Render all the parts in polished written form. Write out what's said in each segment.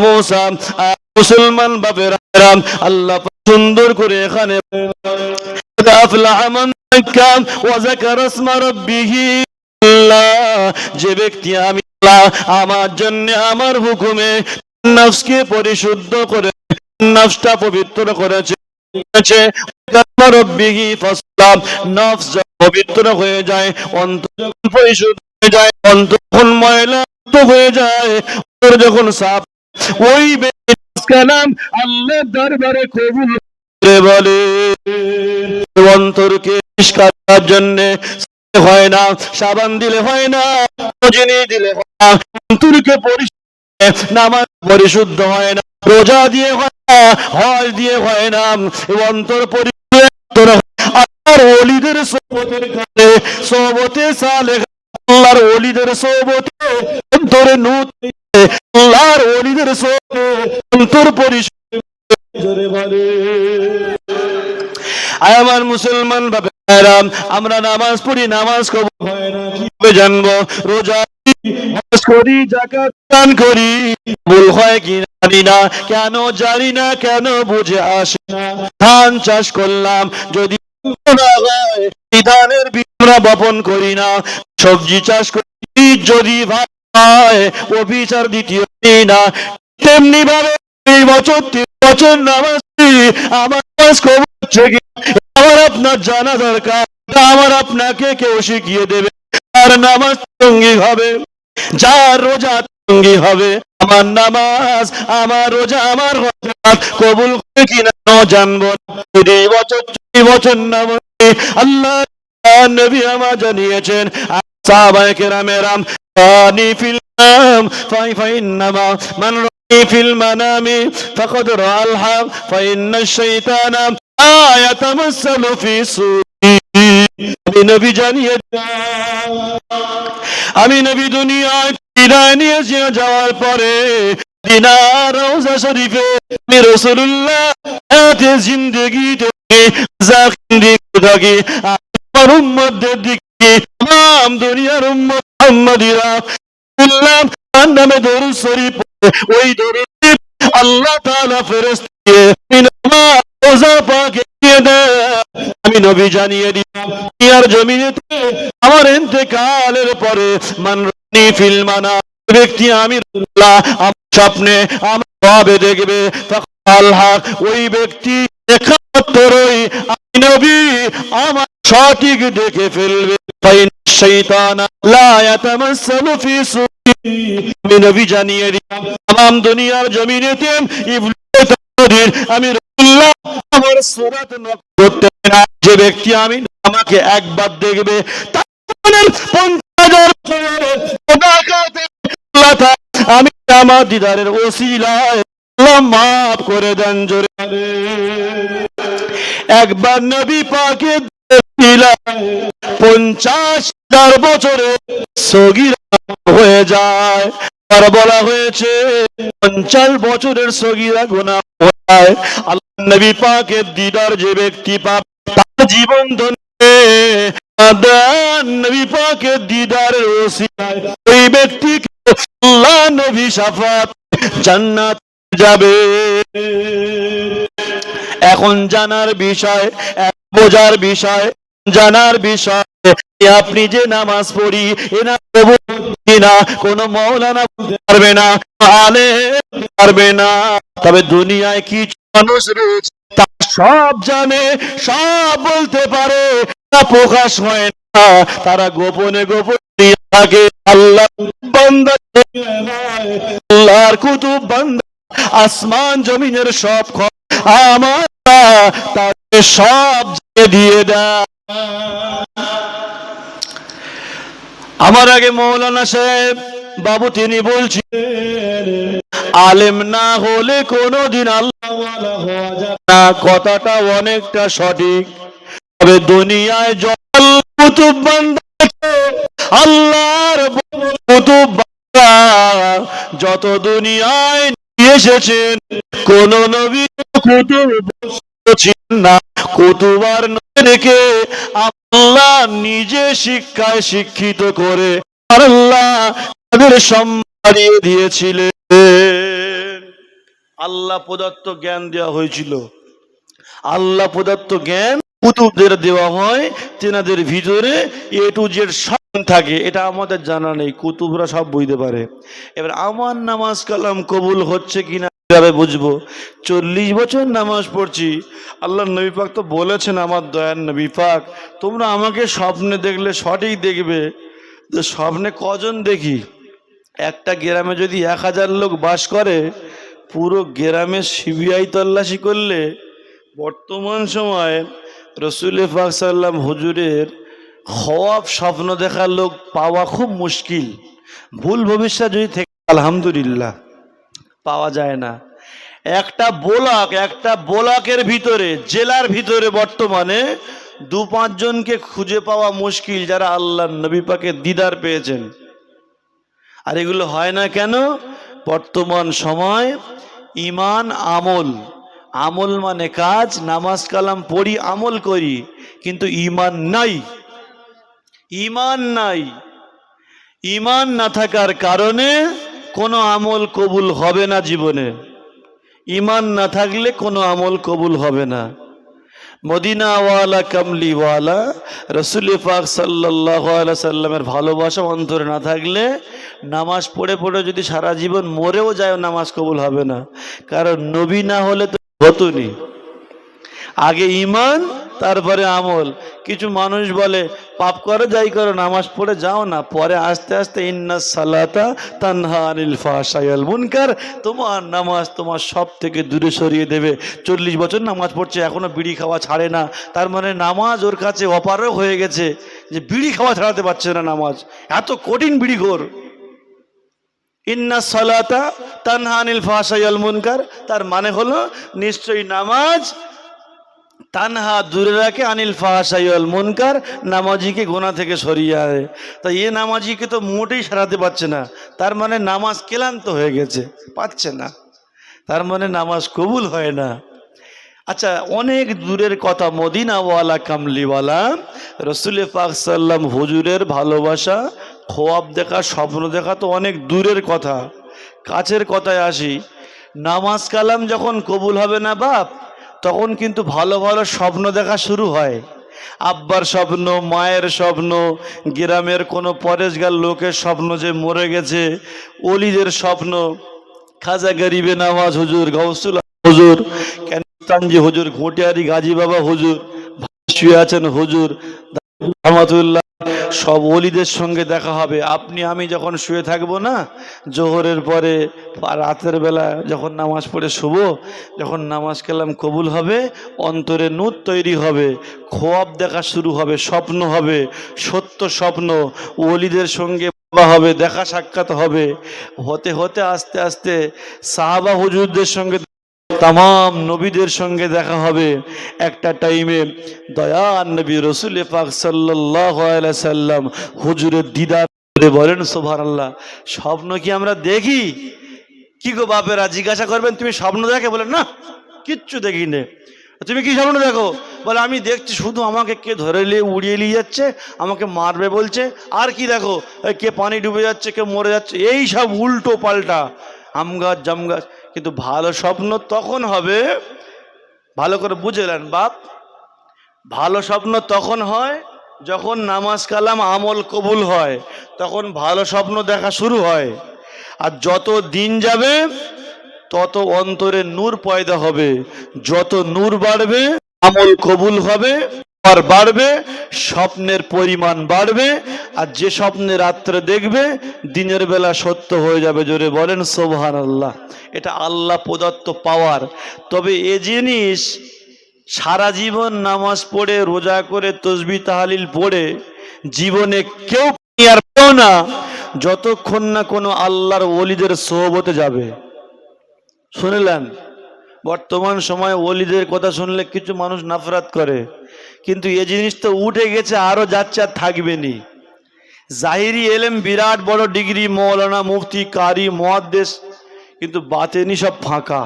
মুসা মুসলমান বাপেরা আল্লাহ সুন্দর করে এখানে যে ব্যক্তি আমি আমার জন্য আমার হুকুমে নফসকে পরিশুদ্ধ করে নফসটা পবিত্র করেছে নফস পবিত্র হয়ে যায়, অন্তর পরিশুদ্ধ হয়ে যায়, অন্তর ময়লা হয়ে যায়, যখন সাফ ওই কালাম আল্লাহর দরবারে কবুল করে বলে। অন্তরকে পরিষ্কার করার জন্য হয় না, সাবান দিলে হয় না, চিনি দিলে হয় না, অন্তরকে নামাজ পরিশুদ্ধ হয় না, রোজা দিয়ে হয় না, হজ দিয়ে হয় না, অন্তর পরিশুদ্ধ আল্লাহর ওলিদের সোহবতের কারণে সোহবতে সালেহ আল্লাহর ওলিদের সোহবতে অন্তরে নূর আল্লাহর ওলিদের সোহবতে অন্তর পরিশুদ্ধ জোরে বলে। আমার মুসলমান ভাইরা, আমরা নামাজ পড়ি, নামাজ কবুল হয় না কিভাবে জানবো? রোজা করি, যাকাত দান করি, ভুল হয় কি জানি না, কেন জানি না, কেন বুঝে আসে না। ধান চাষ করলাম, যদি ধানের বীজ আমরা বপন করি না, সবজি চাষ করি, যদি ভালো হয় ও বিচার দ্বিতীয় না। তেমনি ভাবে এই বছর 3 বছর নামাজ আমার নামাজ কবুল হচ্ছে কি আমার আপনার জানা দরকার। আমার আপনাকে কেউ শিখিয়ে দেবে আর নামাজ সঙ্গী হবে, যার রোজা সঙ্গী হবে। আমার নামাজ, আমার রোজা, আমার কবুল হবে কিনা জানবো। 2 বছর 4 বছর নামাজ আল্লাহ নবী আমার জানিয়েছেন, সাহাবায়ে কেরামেরা রানি ফিল নাম ফাইন্নামা মান রানি ফিল মানামি ফাকাদ রাআল হক ফাইন্নাশ শাইতানা আয়াতামাসসালু ফি সুরি। আমি নবী জানিয়ে, আমি নবী দুনিয়ায় বিদায় নিয়ে যাওয়ার পরে দিনার রওজা শরীফে আমি রাসূলুল্লাহ এতে জিন্দেগিতে জাকিন্দিকে থাকি আমার উম্মতদের দিকে তাম দুনিয়ার উম্মত মুহাম্মাদিরা আল্লাহ নামে দরুদ শরীফ ওই দরুদ আল্লাহ তাআলা ফেরেশতা দিয়ে রওজা পাকে দিয়ে দেয়। আমি নবী জানিয়ে দিলাম দুনিয়ার জমিনেতে আমার ইন্তেকালের পরে মান রানি ফিল মানা ব্যক্তি আমি রাসূলুল্লাহ আমার স্বপ্নে আমার ভাবে দেখবে ফাকাল হক ওই ব্যক্তি একাত্তরই আমি নবী আমার সঠিক দেখে ফেলবে। শাইতানা লা ইয়াতামাসসালু ফি সুরি। আমি নবী জানিয়ে দিলাম তাম দুনিয়ার জমিনেতে ইবলিস আমি রাসূলুল্লাহ আমার সুরাত নকল করতে না। যে ব্যক্তি আমি আমাকে একবার দেখবে তার 50,000 আমি আমার দিদারের ওসিলায় আল্লাহ মাফ করে দেন জোরে। একবার নবী পাকে 50,000 বছরে সগীরা হয়ে যায়। আর বলা হয়েছে 50 বছরের সগীরা গুনাহ হয়। আল্লাহ নবী পাকের দিদার যে ব্যক্তি পাবে তার জীবন ধন্য। নবী পাকের দিদারের ওসিলায় ওই ব্যক্তিকে আল্লাহ নবী শাফাত জান্নাত যাবে। এখন জানার বিষয়, বোঝার বিষয়, জানার বিষয় আপনি যে নামাজ পড়ি এনা কিনা কোন মৌলানা বলতে পারবে না, পারবে না। তবে দুনিয়ায় কিছু মানুষ রয়েছে তারা সব জানে, সব বলতে পারে, প্রকাশ হয় না, তারা গোপনে গোপনে থাকে। আল্লাহ বান্দা, আল্লাহর কুতুব বান্দা, আসমান জমিনের সব আমার তাকে সব দিয়ে দেয়। আমার আগে মৌলানা সাহেব বাবু তিনি বলছেন আলেম না হলে কোনদিন আল্লাহ ওয়ালা হওয়া যাবে না। কথাটা অনেকটা সঠিক। তবে দুনিয়ায় কুতুব বান্দা, আল্লাহর কুতুব বান্দা যত দুনিয়ায় নিয়ে এসেছেন কোন নবী কুতুব ছিলেন না। কুতুব আর নবীকে আল্লাহ নিজে শিক্ষায় শিক্ষিত করে আল্লাহ তাদের বাড়িয়ে দিয়েছিলেন। আল্লাহ প্রদত্ত জ্ঞান দেওয়া হয়েছিল। আল্লাহ প্রদত্ত জ্ঞান কুতুবদের দেওয়া হয়, তেনাদের ভিতরে এ টু জেড সব থাকে, এটা আমাদের জানা নেই, কুতুবরা সব বুঝতে পারে। এবার আমার নামাজ কালাম কবুল হচ্ছে কিনা কিভাবে বুঝবো? 40 বছর নামাজ পড়ছি, আল্লাহ নবী পাক তো বলেছেন, আমার দয়ার নবী পাক, তোমরা আমাকে স্বপ্নে দেখলে সঠিক দেখবে। তো স্বপ্নে কজন দেখি? একটা গ্রামে যদি 1000 লোক বাস করে, পুরো গ্রামে সিবিআই তল্লাশি করলে বর্তমান সময়ে রসুল পাক সাল্লাম হুজুরের খওয়াব স্বপ্ন দেখার লোক পাওয়া খুব মুশকিল। ভুল ভবিষ্যৎ যদি থেকে আলহামদুলিল্লাহ পাওয়া যায় না। একটা বোলাকের ভিতরে, জেলার ভিতরে বর্তমানে 2-5 জনকে খুঁজে পাওয়া মুশকিল যারা আল্লাহ নবী পাকের দিদার পেয়েছেন। আর এগুলো হয় না কেন? বর্তমান সময় ইমান আমল, আমল মানে কাজ, নামাজ কালাম পড়ি, আমল করি, কিন্তু ইমান নাই। ইমান নাই। ইমান না থাকার কারণে কোনো আমল কবুল হবে না জীবনে। ইমান না থাকলে কোনো আমল কবুল হবে না। মদিনাওয়ালা কামলিওয়ালা রসুল পাক সাল্লাল্লাহু আলাইহি সাল্লামের ভালোবাসা অন্তরে না থাকলে নামাজ পড়ে পড়ে যদি সারা জীবন মরেও যায়, নামাজ কবুল হবে না। কারণ নবী না হলে তো হতনি। আগে ইমান, তারপরে আমল। কিছু মানুষ বলে পাপ করো যাই করো, নামাজ পড়ে যাও না, পরে আস্তে আস্তে ইন্নাস সালাতা তানহা আনিল ফাহশাই ওয়াল মুনকার, তোমার নামাজ তোমার সব থেকে দূরে সরিয়ে দেবে। 40 বছর নামাজ পড়ছে, এখনো বিড়ি খাওয়া ছাড়ে না, তার মানে নামাজ ওর কাছে অপারগ হয়ে গেছে, যে বিড়ি খাওয়া ছাড়াতে পারছে না নামাজ, এত কঠিন বিড়িখোর। ইন্নাস সালাতা তানহা আনিল ফাহশাই ওয়াল মুনকার, তার মানে হলো নিশ্চয়ই নামাজ তানহা দূরে রাখে আনিল ফাহশাই ওয়াল মুনকার, নামাজিকে গুনাহ থেকে সরিয়ে আনে। তাই এ নামাজিকে তো মোটেই সারাতে পারছে না, তার মানে নামাজ ক্লান্ত হয়ে গেছে, পাচ্ছে না, তার মানে নামাজ কবুল হয় না। আচ্ছা, অনেক দূরের কথা, মদিনাওয়ালা কামলিওয়ালা রসুল পাক সাল্লাম হুজুরের ভালোবাসা, খোয়াব দেখা, স্বপ্ন দেখা তো অনেক দূরের কথা। কাছের কথায় আসি, নামাজ কালাম যখন কবুল হবে না বাপ, তখন কিন্তু ভালো ভালো স্বপ্ন দেখা শুরু হয়। আব্বার স্বপ্ন, মায়ের স্বপ্ন, গ্রামের কোনো পরেশগার লোকের স্বপ্ন যে মরে গেছে, ওলিদের স্বপ্ন, খাজা গরিবে নওয়াজ হুজুর, গাউসুল হুজুর, কানজি হুজুর, ঘোটিয়ারি গাজী বাবা হুজুর, শুয়ে আছেন হুজুর রহমাতুল্লাহ, সব ওলিদের সঙ্গে দেখা হবে। আপনি আমি যখন শুয়ে থাকবো না, জোহরের পরে রাতের বেলা যখন নামাজ পড়ে শুভ, যখন নামাজ কালাম কবুল হবে, অন্তরে নূর তৈরি হবে, খোয়াব দেখা শুরু হবে, স্বপ্ন হবে, সত্য স্বপ্ন, ওলিদের সঙ্গে হবে, দেখা সাক্ষাৎ হবে, হতে হতে আস্তে আস্তে সাহাবা হুজুরদের সঙ্গে, তামাম নবীদের সঙ্গে দেখা হবে। একটা টাইমে দয়ার নবী রসুল পাক সাল্লাল্লাহু আলাইহি সাল্লাম হুজুরের দিদার করে, বলেন সুবহানাল্লাহ। স্বপ্ন কি আমরা দেখি? কি গো বাপেরা জিজ্ঞাসা করবেন, তুমি স্বপ্ন দেখে? বলেন না, কিচ্ছু দেখি নে। তুমি কি স্বপ্ন দেখো? বলে আমি দেখছি শুধু আমাকে কে ধরে নিয়ে উড়িয়ে নিয়ে যাচ্ছে, আমাকে মারবে বলছে, আর কি দেখো, কে পানি ডুবে যাচ্ছে, কে মরে যাচ্ছে, এই সব উল্টো পাল্টা আম গাছ জাম গাছ। কিন্তু ভালো স্বপ্ন তখন হবে, ভালো করে বুঝলেন বাপ, ভালো স্বপ্ন তখন হয় যখন নামাজ কালাম আমল কবুল হয়, তখন ভালো স্বপ্ন দেখা শুরু হয়। আর যত দিন যাবে তত অন্তরে নূর পয়দা হবে, যত নূর বাড়বে আমল কবুল হবে, আর বাড়বে, স্বপ্নের পরিমাণ বাড়বে, আর যে স্বপ্নে রাত্রে দেখবে দিনের বেলা সত্য হয়ে যাবে। জোরে বলেন সুবহানাল্লাহ। এটা আল্লাহ প্রদত্ত পাওয়ার। তবে এ জিনিস সারা জীবন নামাজ পড়ে, রোজা করে, তসবিহ তাহলিল পড়ে জীবনে কেউ আর পেও না, যতক্ষণ না কোনো আল্লাহর ওলিদের সোহবতে যাবে। শুনলেন? বর্তমান সময়ে ওলিদের কথা শুনলে কিছু মানুষ নফরত করে, কিন্তু এই জিনিস তো উঠে গেছে, আরো যাচ্ছে, আর থাকবে নি। জাহিরি এলেম বিরাট বড় ডিগ্রি, মৌলানা, মুফতি, কারি, মুহাদ্দিস, কিন্তু বাতেনি সব ফাঁকা।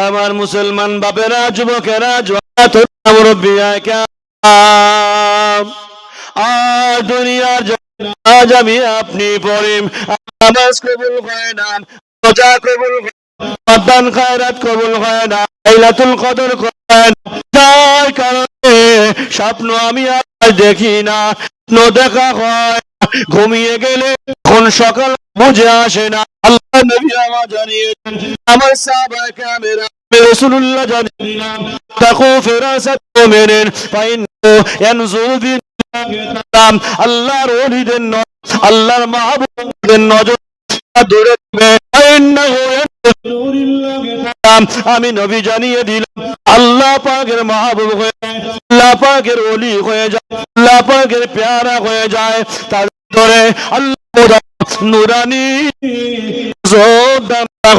আমার মুসলমান বাপেরা, যুবকেরা, মুরব্বিয়া, আর দুনিয়ার আজ আমি আপনি পড়ে নামাজ কবুল হয় না, রোজা কবুল হয় না, দান খায়রাত কবুল হয় না, লাইলাতুল কদর হয় না, যার কারণে স্বপ্ন আমি আর দেখি না, দেখা হয়, ঘুমিয়ে গেলে কোন সকাল বুঝে আসে না। আল্লাহ নবী আমার জানিয়েছেন, আমার সাহাবায়ে কেরামেরা রাসূলুল্লাহ জানিয়েছেন, তাকু ফিরাসাত মুমিনিন ফাইন্নাহু ইয়ানজুরু বিন আল্লাহর ওলিদের আল্লাহর মাহবুবদের নজর দূরে আমি নবী জানিয়ে দিলাম, আল্লাহ পাকের মাহবুব হয়ে আল্লাহ পাকের ওলি হয়ে যায়, আল্লাহ পাকের পেয়ারা হয়ে যায়, তার ভিতরে আল্লাহ নুরানি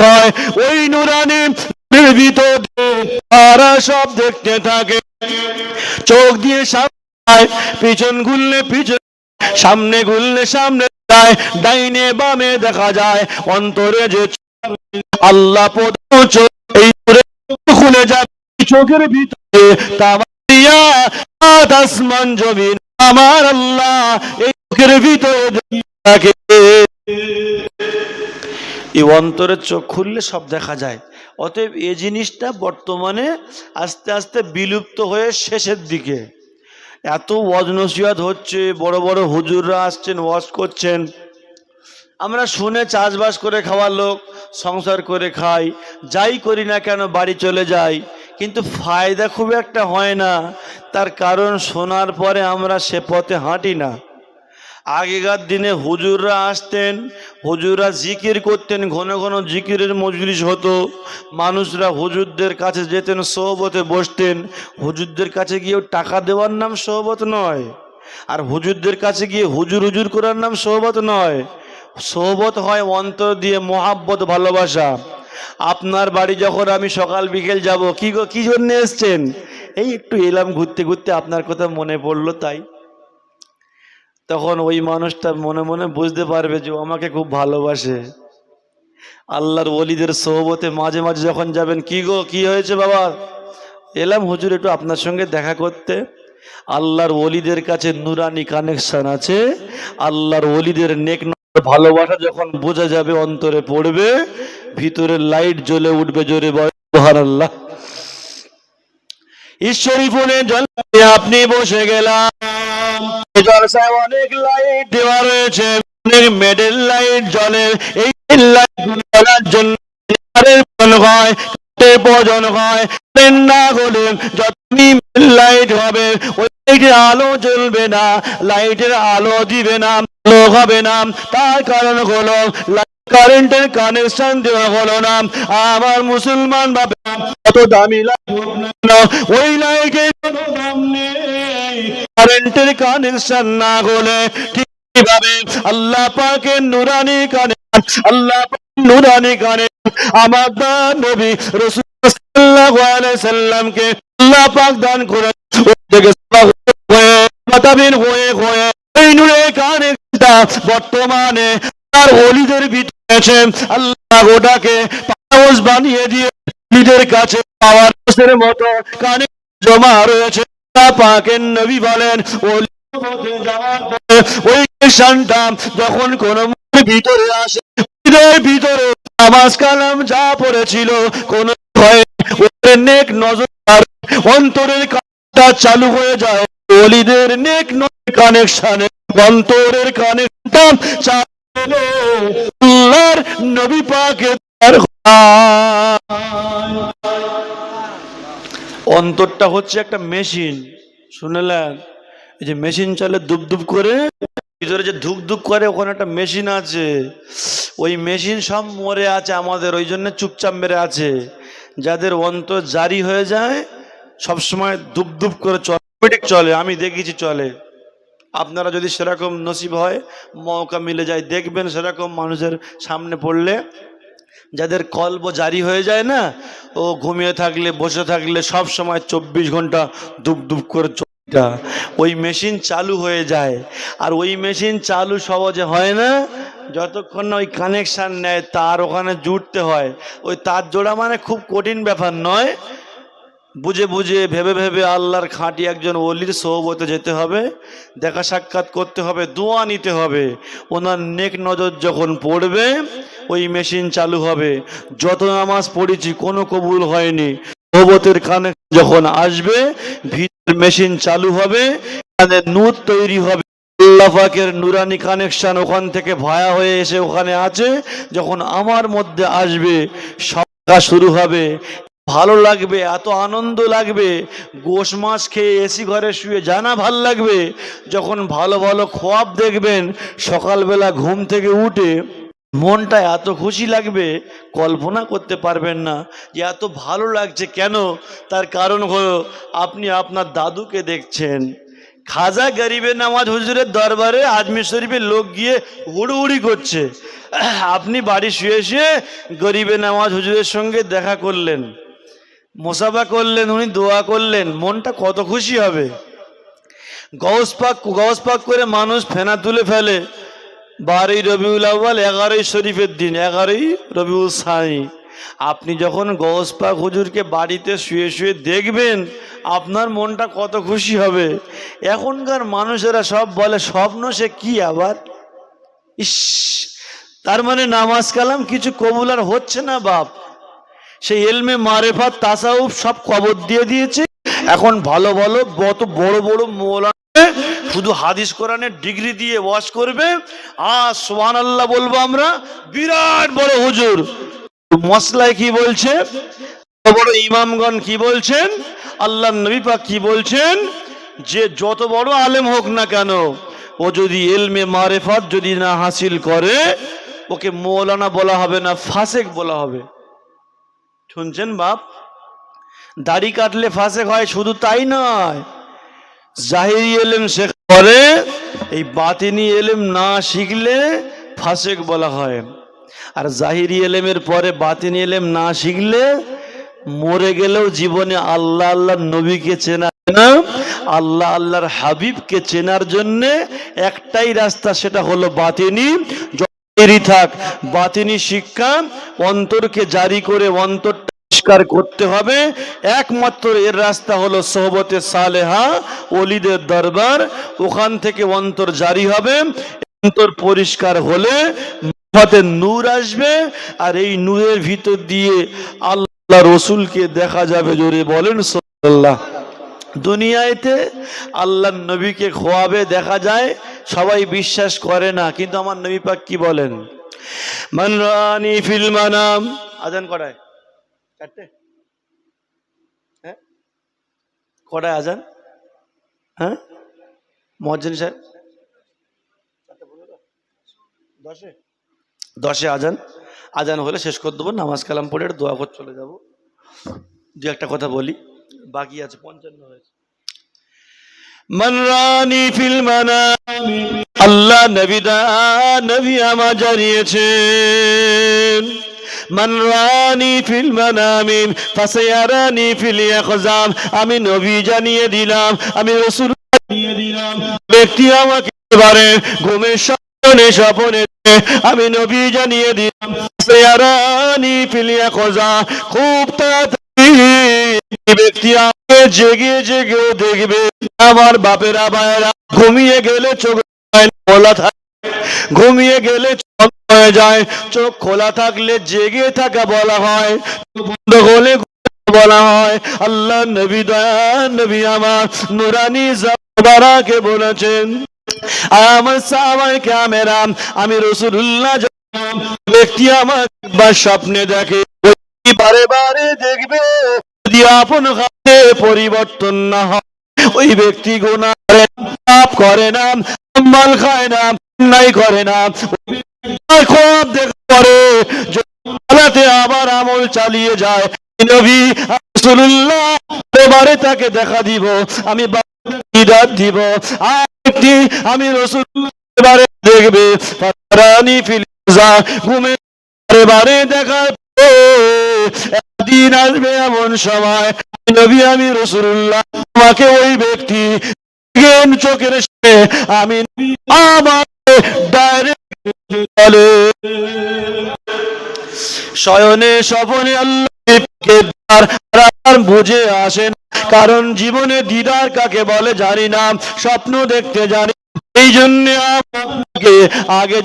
হয়, ওই নুরানি ভিতরে তারা সব দেখতে থাকে, চোখ দিয়ে সামনে, পিছন ঘুরলে পিছন, সামনে ঘুরলে সামনে যায়, ডাইনে বামে দেখা যায়, অন্তরে যে আল্লাহ এই খুলে যায়, চোখের ভিতরে তামারিয়া আসমান জমিন আমার আল্লাহ এই চোখের ভিতরে থাকে। এই অন্তরের চোখ খুললে সব দেখা যায়। অতএব এই জিনিসটা বর্তমানে আস্তে আস্তে বিলুপ্ত হয়ে শেষের দিকে। এত ওয়াজ নসিহত হচ্ছে, বড় বড় হুজুররা আসছেন, ওয়াজ করছেন, আমরা শুনে চাষবাস করে খাওয়ার লোক, সংসার করে খাই, যাই করি না কেন বাড়ি চলে যাই, কিন্তু ফায়দা খুব একটা হয় না। তার কারণ শোনার পরে আমরা সে পথে হাঁটি না। আগেকার দিনে হুজুররা আসতেন, হুজুররা জিকির করতেন, ঘন ঘন জিকিরের মজলিস হতো, মানুষরা হুজুরদের কাছে যেতেন, সোহবতে বসতেন। হুজুরদের কাছে গিয়েও টাকা দেওয়ার নাম সোহবত নয়, আর হুজুরদের কাছে গিয়ে হুজুর হুজুর করার নাম সোহবত নয়। সোহবত হয় অন্তর দিয়ে মোহাব্বত, ভালোবাসা। আপনার বাড়ি যখন আমি সকাল বিকেল যাব, কি গো কি জন্য এসছেন? এই একটু এলাম ঘুরতে ঘুরতে, আপনার কথা মনে পড়লো তাই। তখন ওই মানুষটা মনে মনে বুঝতে পারবে যে ও আমাকে খুব ভালোবাসে। আল্লাহর ওলিদের সোহবতে মাঝে মাঝে যখন যাবেন, কি গো কি হয়েছে বাবা? এলাম হুজুর একটু আপনার সঙ্গে দেখা করতে। আল্লাহর ওলিদের কাছে নুরানি কানেকশন আছে। আল্লাহর ওলিদের নেক ভালোবাসা যখন বোঝা যাবে, অন্তরে পড়বে, ভিতরে লাইট জ্বলে উঠবে, জোরে সুবহানাল্লাহ। ঈশ্বরী ফোনে জলে আপনি বসে গেলাম, জলসায় অনেক লাইট দেওয়া রয়েছে, অনেক মেডেল লাইট জ্বলে। এই লাইট জ্বলার জন্য হয়, প্রয়োজন হয় না হলে যতই লাইট হবে ওই লাইটের আলো জ্বলবে না, লাইটের আলো দিবে না, আলো হবে না। তার কারণ হলো কারেন্টের কানেকশন দেওয়া হলো না। আমার মুসলমান ভাবে কত দামি লাইট, ওই লাইটের কোনো দাম নেই কারেন্টের কানেকশন না হলে। ঠিক ভাবে আল্লাহ পাকের নুরানি কানেকশন, আল্লাহ পাকের নুরানি কানেকশন আমার নবী রাসূল সাল্লাল্লাহু আলাইহি সাল্লামকে আল্লাহ পাক দান করে এই নূরের কানেকশনটা বর্তমানে তার ওলিদের ভিতরে আছে। আল্লাহ ওটাকে পাওয়ার বানিয়ে দিয়ে ওলিদের কাছে পাওয়ারের মতো কানেকশন জমা রয়েছে। পাকের নবী বলেন, ওলি হতে যাওয়ার পরে ওই কানেকশনটা যখন কোন ভিতরে আসে, ভিতরে নামাজ কালাম যা পড়েছিল কোন ভয়ে ওদের নেক নজর, অন্তরের কানেকশনটা চালু হয়ে যায়। ওলিদের নেক কানেকশনে অন্তরের কানেকশনটা চালু, আল্লাহর নবী পাকের অন্তরটা হচ্ছে একটা মেশিন। শুনলেন, এই যে মেশিন চলে দুব দুব করে, ভিতরে যে ধুক ধুক করে, ওখানে একটা মেশিন আছে। ওই মেশিন সব মরে আছে আমাদের, ওই জন্য চুপচাপ মেরে আছে। যাদের অন্তর জারি হয়ে যায় সবসময় দুব দুব করে চলে, আমি দেখেছি চলে। আপনারা যদি সেরকম নসিব হয়, মৌকা মিলে যায়, দেখবেন সেরকম মানুষের সামনে পড়লে যাদের কলব জারি হয়ে যায় না, ও ঘুমিয়ে থাকলে বসে থাকলে সব সময় 24 ঘন্টা দুব দুব করে ওই মেশিন চালু হয়ে যায়। আর ওই মেশিন চালু সহজে হয় না, যতক্ষণ না ওই কানেকশান নেয়, তার ওখানে জুড়তে হয়। ওই তার জোড়া মানে খুব কঠিন ব্যাপার নয়, বুঝে বুঝে ভেবে ভেবে আল্লাহর খাঁটি একজন ওলির সোহবতে যেতে হবে, দেখা সাক্ষাৎ করতে হবে, দোয়া নিতে হবে। ওনার নেক নজর যখন পড়বে ওই মেশিন চালু হবে। যত নামাজ পড়েছি কোনো কবুল হয়নি, সোহবতের কানে যখন আসবে ভিতর মেশিন চালু হবে, এখানে নূর তৈরি হবে। আল্লাহ পাকের নুরানি কানেকশন ওখান থেকে ভায়া হয়ে এসে ওখানে আছে। যখন আমার মধ্যে আসবে সব কাজ শুরু হবে, ভালো লাগবে, এত আনন্দ লাগবে। গোশ মাছ খেয়ে এসি ঘরে শুয়ে জানা ভাল লাগবে। যখন ভালো ভালো খোয়াব দেখবেন সকালবেলা ঘুম থেকে উঠে, মনটা এত খুশি লাগবে কল্পনা করতে পারবেন না যে এত ভালো লাগছে কেন। তার কারণ হলো আপনি আপনার দাদুকে দেখছেন। খাজা গরিবে নওয়াজ হুজুরের দরবারে আজমির শরীফের লোক গিয়ে হুড়ুহুড়ি করছে, আপনি বাড়ি শুয়ে শুয়ে গরিবে নওয়াজ হুজুরের সঙ্গে দেখা করলেন, মোসাফা করলেন, উনি দোয়া করলেন, মনটা কত খুশি হবে। গৌস পাক করে মানুষ ফেনা তুলে ফেলে 12ই রবিউল আউয়াল, 11ই শরীফের দিন, 11ই রবিউল সানি। আপনি যখন গৌস পাক হুজুরকে বাড়িতে শুয়ে শুয়ে দেখবেন আপনার মনটা কত খুশি হবে। এখনকার মানুষেরা সব বলে স্বপ্ন, সে কি আবার, ইস, তার মানে নামাজ কালাম কিছু কবুল আর হচ্ছে না বাপ। সেই এলমে মারেফাত তাসাউফ সব কবর দিয়ে দিয়েছে। এখন ভালো ভালো কত বড় বড় মৌলানা শুধু হাদিস কোরআনের ডিগ্রি দিয়ে ওয়াজ করবে, আর সুবহানাল্লাহ বলবো আমরা, বিরাট বড় হুজুর। মশলায় কি বলছে, বড় ইমামগণ কি বলছেন, আল্লাহ নবী পাক কি বলছেন, যে যত বড় আলেম হোক না কেন ও যদি এলমে মারেফাত যদি না হাসিল করে ওকে মৌলানা বলা হবে না, ফাসেক বলা হবে। শুনছেন বাপ, দাড়ি কাটলে ফাসেক হয় শুধু তাই নয়, জাহিরি এলেম শেখা পরে এই বাতিনি এলেম না শিখলে ফাসেক বলা হয়। আর জাহিরি এলেমের পরে বাতিনি এলেম না শিখলে মরে গেলেও জীবনে আল্লাহ আল্লাহর নবীকে চেনা না, আল্লাহ আল্লাহর হাবিবকে চেনার জন্য একটাই রাস্তা, সেটা হলো বাতিনি। থাক বাতিনি শিক্ষা অন্তরকে জারি করে অন্তরটা পরিষ্কার করতে হবে। একমাত্র এর রাস্তা হলো সোহবতে সালেহা, ওলিদের দরবার। ওখান থেকে অন্তর জারি হবে, অন্তর পরিষ্কার হলে মারফাতের নূর আসবে, আর এই নূরের ভিতর দিয়ে আল্লাহ রসুলকে দেখা যাবে। জোরে বলেন সাল্লাল্লাহ। দুনিয়াতে আল্লাহ নবীকে খোয়াবে দেখা যায়, সবাই বিশ্বাস করে না, কিন্তু আমার নবী পাক কি বলেন, মান রানি ফিল মানাম। আজান করায় চারটে, হ্যাঁ কটায় আজান, হ্যাঁ মুয়াজ্জিন সাহেব 10-এ আজান। আজান হলে শেষ করে দেবো, নামাজ কালাম পড়ে দোয়া করে চলে যাব। দু একটা কথা বলি, বাকি আছে 55 হয়েছে। মান রানি ফিল মানাম, আল্লাহ নবী আমার জানিয়েছেন, মান রানি ফিল মানামি ফাসায়ারানি ফিল ইয়াকযাম। আমি নবী জানিয়ে দিলাম, আমি রাসূল জানিয়ে দিলাম, ব্যক্তি আমাকে পারে ঘুমের স্বপ্নে, আমি নবী জানিয়ে দিলাম ফাসায়ারানি ফিল ইয়াকযাম। খুব তাড়াতাড়ি ব্যক্তি আমাকে জেগে জেগেও দেখবে। আমার বাপেরা ভাইয়েরা, ঘুমিয়ে গেলে চোখ খোলা থাকে, ঘুমিয়ে গেলে চোখ হয়ে যায়, চোখ খোলা থাকলে জেগে থাকা বলা হয়, বন্ধ হলে বলা হয়। আল্লাহ নবী নবী আমার নুরানি জাবারাকে বলেছেন, আমার সাহাবায়ে কেরাম, আমি রাসূলুল্লাহ ব্যক্তি আমার স্বপ্নে দেখে, বারে বারে দেখবে, যদি আপন হাতে পরিবর্তন না হয় ওই ব্যক্তি গুনাহ করে না, মাল খায় না, অন্যায় করে না, খুব করে আবার আমল চালিয়ে যায়। নবী রাসূলুল্লাহ এবারে তাকে দেখা দিব, আমি হিদায়াত দিব। আর ব্যক্তি আমি রাসূলুল্লাহ এবারে দেখবে, ফারানি ফিল ঘুমে এবারে দেখা। একদিন আসবে এমন সময় নবী আমি রাসূলুল্লাহ আমাকে ওই ব্যক্তি চোখের সামনে আমি আমার ডাইরেক্ট বলে, শয়নে স্বপনে আল্লাহ আর বুঝে আসে না, কারণ জীবনে দিদার কাকে বলে জানি না, স্বপ্ন দেখতে জানি। এই জন্য আমাকে আগে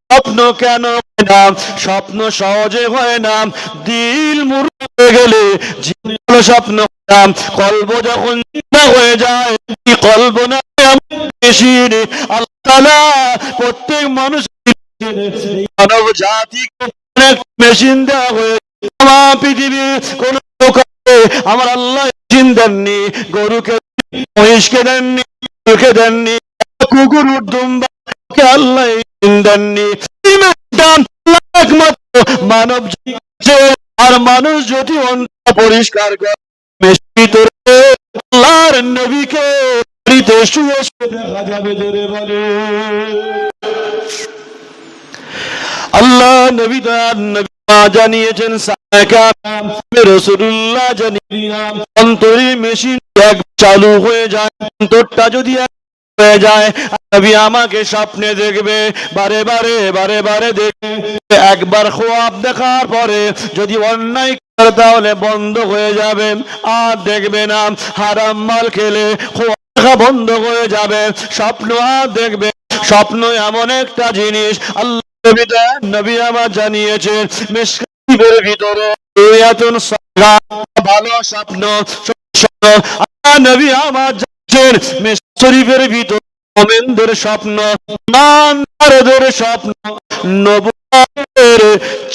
স্বপ্ন কেন হয় না, স্বপ্ন সহজে হয় না, দিল মূর্খ হয়ে গেলে স্বপ্ন কল্প যখন হয়ে যায়, কল্প না বেশি আল্লাহ প্রত্যেক মানুষ মানব জাতিকে অনেক মেশিন দেওয়া হয়ে, আমার পৃথিবী কোন আমার আল্লাহ মেশিন দেননি, গরুকে মহিষকে দেননি, গরুকে দেননি, কুকুর দুম্বাকে আল্লাহ দেননি, একমাত্র মানব। আর মানুষ যদি অন্তর পরিষ্কার করে আল্লাহর নবীকে শুয়ে দেখা যাবে, জোরে বলে আল্লাহ নবী জানিয়েছেন, রাসূলুল্লাহ জানিয়েছেন অন্তরে মেশিন চালু হয়ে যায়, অন্তরটা যদি হয়ে যায়, নবী আমাকে স্বপ্নে দেখবে, বারে বারে বারে বারে দেখবে। একবার খোয়াব দেখার পরে যদি অন্যায় করে তাহলে বন্ধ হয়ে যাবে, আর দেখবে না। হারাম মাল খেলে খোয়াব দেখা বন্ধ হয়ে যাবে, স্বপ্ন আর দেখবে। স্বপ্ন এমন একটা জিনিস আল্লাহ নবী আমার জানিয়েছেন, মিশকাতের ভিতরে ভালো স্বপ্ন নবী আমার জানিয়েছেন, মিশকাত শরীফের ভিতরে মুমিনদের স্বপ্ন, ইমানদারদের স্বপ্ন, নবুয়তের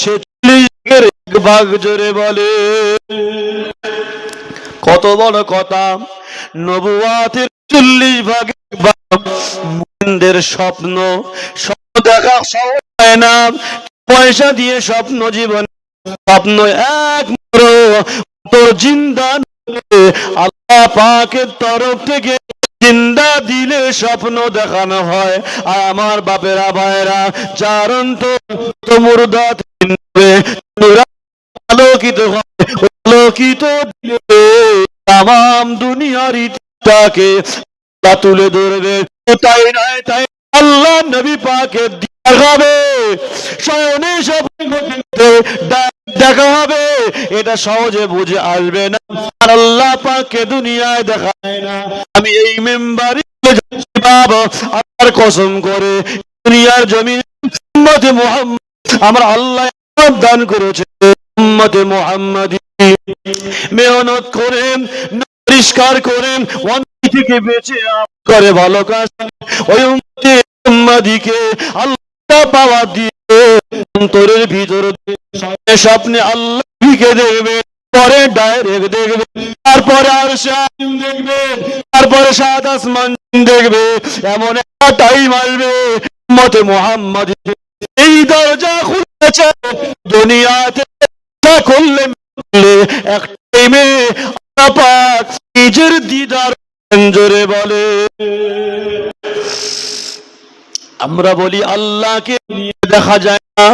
46 ভাগ, জোরে বলে কত বড় কথা। নবুয়তের 40 ভাগ মুমিনদের স্বপ্ন। স্বপ্ন দেখা সহজ হয় না, পয়সা দিয়ে স্বপ্ন জীবন স্বপ্ন একমাত্র তোর জিন্দা আল্লাহ পাকের তরফ থেকে জিন্দা দিলে স্বপ্ন দেখানো হয়। আর আমার বাপেরা ভাইরা যার অন্তর মুর্দা আলোকিত হয়, আলোকিত তাম দুনিয়ার ইতিহাসকে তুলে ধরবে। তাই নয়, তাই আল্লাহ নবী পাকের দেখাবে, শয়নে দেখা হবে, এটা সহজে বুঝে আসবে না। আর আল্লাহ পাককে দুনিয়ায় দেখায় না। আমি এই মেম্বারে আল্লাহর কসম করে দুনিয়ার জমিন উম্মতে মুহাম্মদ আমার আল্লাহ দান করেছে, উম্মতে মুহাম্মাদি মেহনত করেন, পরিষ্কার করেন, অন্যায় থেকে বেঁচে করে ভালো কাজ, ওই উম্মতে মুহাম্মাদিকে আল্লাহ পাওয়া দিয়ে অন্তরের ভিতরে স্বপ্নে আল্লাহকে দেখবে, পরে ডাইরেক্ট দেখবে, তারপরে আর দেখবে, তারপরে সাত আসমান দেখবে। এমন একটা টাইম আসবে উম্মতে মুহাম্মাদি এই দরজা খুলেছে দুনিয়াতে, খুললে এক টাইমে আল্লাহ পাক নিজের দিদার, জোরে বলে। আমরা বলি আল্লাহকে দেখা যায় না,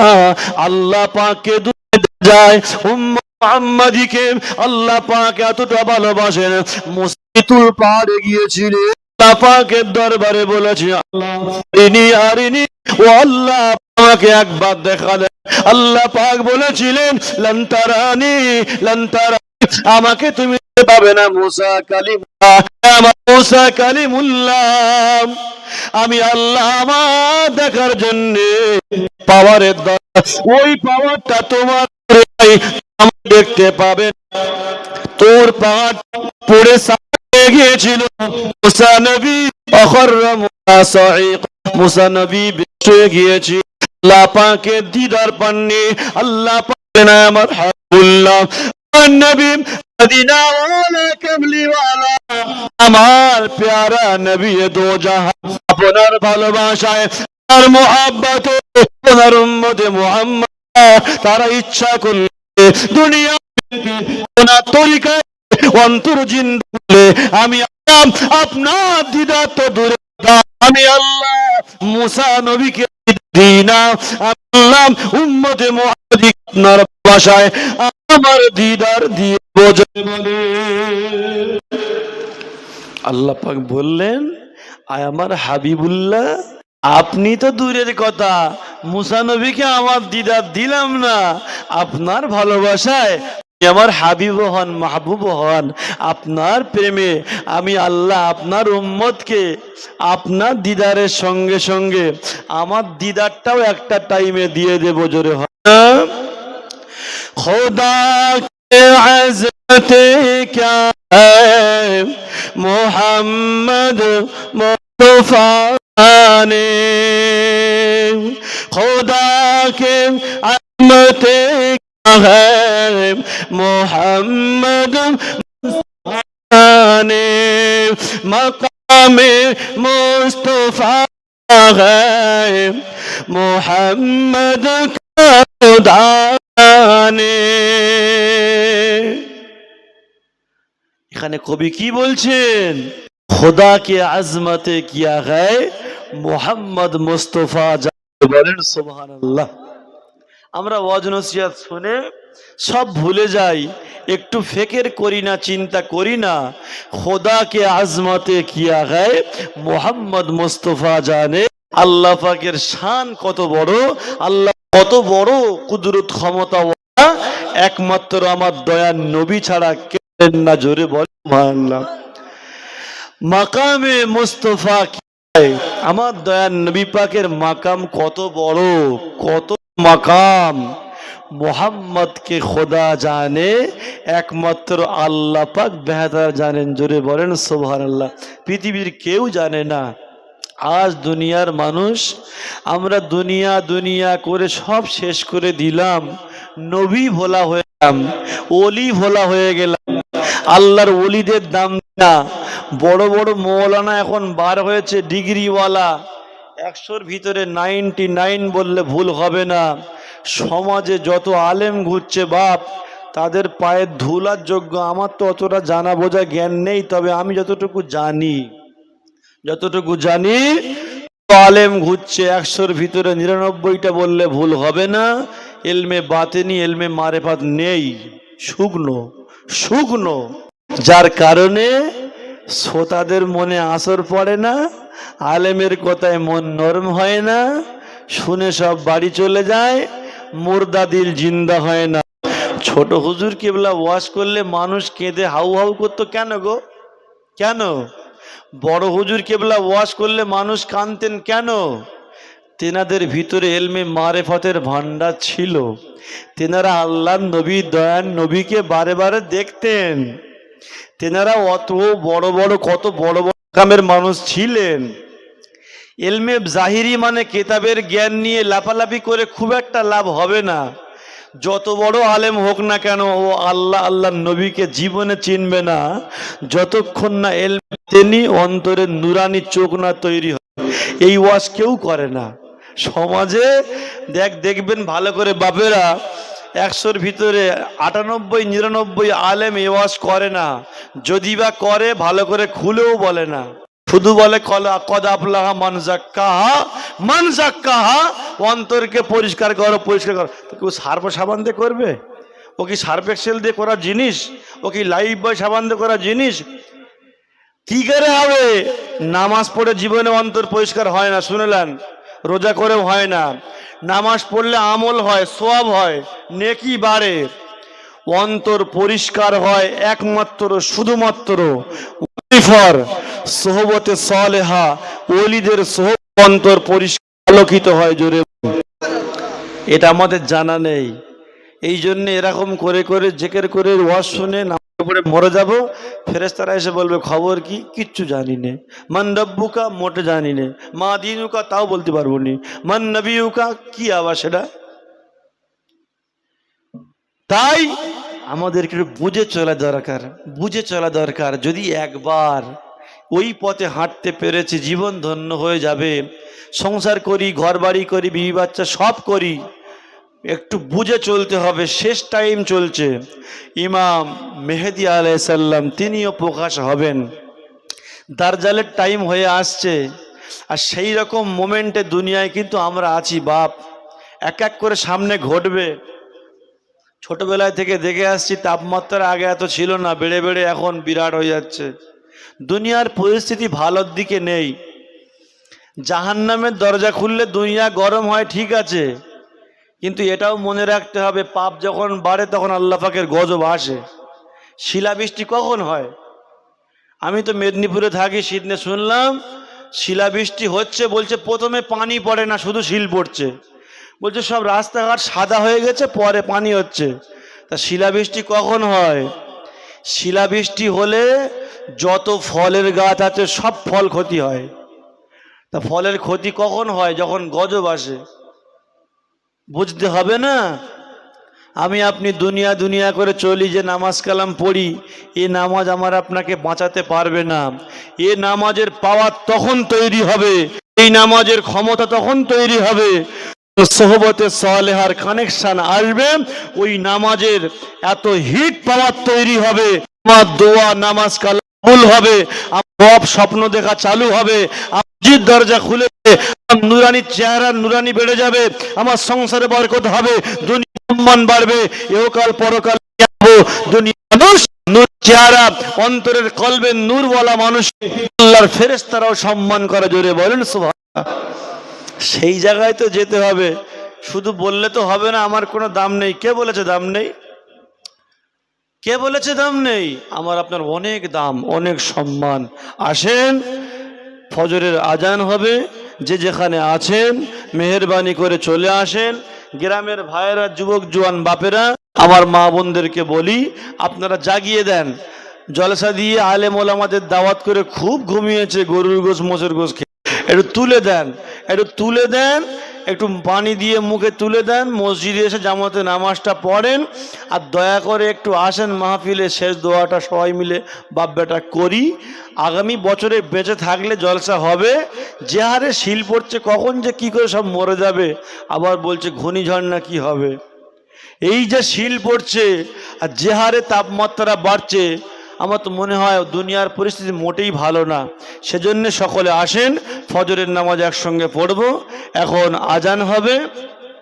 আল্লাহ পাককে দেখা যায়। উম্মত মুহাম্মাদিকে আল্লাহ পাক এতটা ভালোবাসেন, মুসলিতুল পাহাড়ে গিয়েছিলেন, আল্লাহ পাকের দরবারে বলেছে, আল্লাহ আরিনি ও আল্লাহ আমাকে একবার দেখা দেন। আল্লাহ পাক বলেছিলেন, লান তারানি, লান তারানি, আমাকে তুমি পাবে না মুসা কালিমুল্লাহ, আমার মুসা কালিমুল্লাহ। আমি আল্লাহ আমার দেখার জন্য পাওয়ারের দরকার, ওই পাওয়ারটা তোমার দেখতে পাবে। তোর পাওয়ার পড়ে গিয়েছিল, মুসা নবী মুসা নবী বেঁচে গিয়েছি, আল্লাহ পাকের দিদার পাননি। আল্লাহ পাক না আমার হাবিবুল্লাহ নবী মদিনা ওয়ালা কামলি ওয়ালা, আমার প্যারা নবী দো জাহান, আপনার ভালোবাসায় আর মুহাব্বতে আপনার উম্মতে মুহাম্মদ তারা ইচ্ছা করলে দুনিয়া ওনার তরিকায় অন্তর জিন্দলে আমি আপনার দিদা তো দূরে, আমি আল্লাহ মুসা নবীকে দিনা, আল্লাহ উম্মতে মুহাম্মদি আপনার ভাষায় আমার দিদার দিয়ে বোঝে বলে। আল্লাহ পাক বললেন, আয় আমার হাবিবুল্লাহ, আপনি তো দূরের কথা, মুসা নবীকে আমার দিদার দিলাম না, আপনার ভালোবাসায় আমার হাবিব হন, মাহবুব হন, আপনার প্রেমে আমি আল্লাহ আপনার উম্মতকে আপনার দিদারের সঙ্গে সঙ্গে আমার দিদারটাও একটা টাইমে দিয়ে দেব। জোরে হয় না? খোদা কে আজমতে ক্যা হ্যায় মোহাম্মদ মুস্তাফা ने, खुदा के अज़मते क्या है मोहम्मद ने, मकामे मुस्तफा है मोहम्मद का खुदा ने। এখানে কবি কি বলছেন? खुदा के আজমতে किया है মোহাম্মদ মুস্তাফা। বলেন সুবহানাল্লাহ। আমরা ওয়াজ নসিহত শুনে সব ভুলে যাই, একটু ফিকির করি না, চিন্তা করি না খোদা কে আজমতে কিয়া গায় মোহাম্মদ মুস্তাফা জানে আল্লাহ পাকের শান কত বড়, আল্লাহ কত বড় কুদরত ক্ষমতা, একমাত্র আমার দয়ার নবী ছাড়া কেউ না। জোরে বলেন সুবহানাল্লাহ। মাকামে মুস্তাফা, আমার দয়ার নবী পাকের মাকাম কত বড়, কত মাকাম। মোহাম্মদকে খোদা জানে, একমাত্র আল্লাহ পাক বেহতার জানেন। জোরে বলেন সুবহানাল্লাহ। পৃথিবীর কেউ জানে না। আজ দুনিয়ার মানুষ, আমরা দুনিয়া দুনিয়া করে সব শেষ করে দিলাম, নবী ভোলা হয়ে গেলাম, ওলি ভোলা হয়ে গেলাম। আল্লাহর ওলিদের দাম না। বড় বড় মৌলানা এখন বার হয়েছে ডিগ্রিওয়ালা, 100-র ভিতরে 99 বললে ভুল হবে না। সমাজে যত আলেম ঘুরছে বাপ, তাদের পায়ের ধুলার যোগ্য। আমার তো অতটা জানা বোঝা জ্ঞান নেই, তবে আমি যতটুকু জানি আলেম ঘুরছে 100-র ভিতরে 99টা বললে ভুল হবে না। এলমে বাতেনি, এলমে মারেফাত নেই, শুকনো, যার কারণে শ্রোতাদের মনে আসর পড়ে না, আলেমের কথায় মন নরম হয় না, শুনে সব বাড়ি চলে যায়, মুর্দা দিল জিন্দা হয় না। ছোট হুজুর কেবলা ওয়াজ করলে মানুষ কেঁদে হাউ হাউ করতো কেন গো? কেন? বড় হুজুর কেবলা ওয়াজ করলে মানুষ কাঁদতেন কেন? তেনাদের ভিতরে এলমে মারেফতের ভান্ডার ছিল। তেনারা আল্লাহর নবী, দয়ার নবীকে বারে বারে দেখতেন। তেনারা অত বড় বড়, কত বড় বড় কামের মানুষ ছিলেন। এলমে জাহিরি মানে কেতাবের জ্ঞান নিয়ে লাফালাফি করে খুব একটা লাভ হবে না। যত বড় আলেম হোক না কেন, ও আল্লাহর নবীকে জীবনে চিনবে না যতক্ষণ না এলমে তেনি অন্তরের নুরানি চোখ না তৈরি হয়। এই ওয়াজ কেউ করে না সমাজে। দেখবেন ভালো করে বাপেরা, 100-র ভিতরে 98-99 আলেম এ ওয়াজ করে না। যদি বা করে ভালো করে খুলেও বলে না, শুধু বলে কদ আফলাহা মান যাক্কাহা, অন্তরকে পরিষ্কার করো। কেউ সার্ফ সাবান দিয়ে করবে? ও কি সার্ফ এক্সেল দিয়ে করা জিনিস? ও কি লাইফ বয় সাবান দিয়ে করা জিনিস? কি করে হবে? নামাজ পড়ে জীবনে অন্তর পরিষ্কার হয় না, শুনলেন? রোজা করেও হয় না। নামাজ পড়লে আমল হয়, সওয়াব হয়, নেকি বাড়ে। অন্তর পরিষ্কার হয় একমাত্র শুধুমাত্র সোহবতে সালেহা, ওলিদের সোহবত অন্তর পরিষ্কার আলোকিত হয়। জোরে, এটা আমাদের জানা নেই। এই জন্য এরকম করে করে জিকির করে ওয়াজ শুনে নামাজ পড়ে মরে যাব, ফেরেশতারা এসে বলবে খবর কি? কিচ্ছু জানি নে। মান রব্বুকা, মোটে জানি নে। মা দিনুকা, তাও বলতে পারবো নি। মান নবিউকা, কি আবার সেটা? তাই আমাদেরকে বুঝে চলা দরকার। যদি একবার ওই পথে হাঁটতে পেরেছি, জীবন ধন্য হয়ে যাবে। সংসার করি, ঘর বাড়ি করি, বিবি বাচ্চা সব করি, একটু বুঝে চলতে হবে। শেষ টাইম চলছে, ইমাম মেহেদী আলাইহিস সালাম তিনিও প্রকাশ হবেন, দাজ্জালের টাইম হয়ে আসছে। আর সেই রকম মোমেন্টে দুনিয়ায় কিন্তু আমরা আছি বাপ। এক এক করে সামনে ঘটবে। ছোটবেলায় থেকে দেখে আসছি, তাপমাত্রা আগে এত ছিল না, বেড়ে বেড়ে এখন বিরাট হয়ে যাচ্ছে। দুনিয়ার পরিস্থিতি ভালোর দিকে নেই। জাহান্নামের দরজা খুললে দুনিয়া গরম হয় ঠিক আছে, কিন্তু এটাও মনে রাখতে হবে, পাপ যখন বাড়ে তখন আল্লাহ পাকের গজব আসে। শিলাবৃষ্টি কখন হয়? আমি তো মেদিনীপুরে থাকি, শীতে শুনলাম শিলাবৃষ্টি হচ্ছে, বলছে প্রথমে পানি পড়ে না, শুধু শিল পড়ছে। বলছে সব রাস্তাঘাট সাদা হয়ে গেছে, পরে পানি হচ্ছে। তা শিলাবৃষ্টি কখন হয়? শিলাবৃষ্টি হলে যত ফলের গাছ আছে সব ফল ক্ষতি হয়। তা ফলের ক্ষতি কখন হয়? যখন গজব আসে। বুঝতে হবে না? আমি আপনি দুনিয়া দুনিয়া করে চলি, যে নামাজ কালাম পড়ি, এ নামাজ আমার আপনাকে বাঁচাতে পারবে না। এ নামাজের পাওয়ার তখন তৈরি হবে, এই নামাজের ক্ষমতা তখন তৈরি হবে, সোহবতে সালেহার কানেকশন আসবে, ওই নামাজের এত হিট পাওয়ার তৈরি হবে, আমার দোয়া নামাজ কালাম কবুল হবে, আমার স্বপ্ন দেখা চালু হবে, আমার দরজা খুলে, আমার নুরানি চেহারা নুরানি বেড়ে যাবে, আমার সংসারে বরকত হবে, দুনিয়া সম্মান বাড়বে, ইহকাল পরকাল দুনিয়া মানুষ নূর চেহারা, অন্তরের কলবে নূরওয়ালা মানুষ আল্লাহর ফেরেশতারাও সম্মান করে। জোরে বলেন সুবহানাল্লাহ। সেই জায়গায় তো যেতে হবে, শুধু বললে তো হবে না আমার কোনো দাম নেই। কে বলেছে দাম নেই? কে বলেছে দাম নেই? আমার আপনার অনেক দাম, অনেক সম্মান। আসেন, ফজরের আজান হবে, যে যেখানে আছেন মেহেরবানি করে চলে আসেন। গ্রামের ভাইয়েরা, যুবক জওয়ান বাপেরা, আমার মা বোনদেরকে বলি, আপনারা জাগিয়ে দেন। জলসা দিয়ে আলেম ওলামাদের দাওয়াত করে খুব ঘুমিয়েছে, গরুর গোশ মোষের গোশ খেয়ে, একটু তুলে দেন, একটু তুলে দেন, একটু পানি দিয়ে মুখে তুলে দেন, মসজিদে এসে জামাতে নামাজটা পড়েন, আর দয়া করে একটু আসেন মাহফিলে, শেষ দোয়াটা সবাই মিলে বাপ বেটা করি। আগামী বছরে বেঁচে থাকলে জলসা হবে। যে হারে শিল পড়ছে, কখন যে কি করে সব মরে যাবে, আবার বলছে ঘূর্ণিঝড় না কি হবে। এই যে শিল পড়ছে আর যে হারে তাপমাত্রা বাড়ছে, আমার তো মনে হয় দুনিয়ার পরিস্থিতি মোটেই ভালো না। সেজন্য সকলে আসেন, ফজরের নামাজ একসঙ্গে পড়ব। এখন আজান হবে।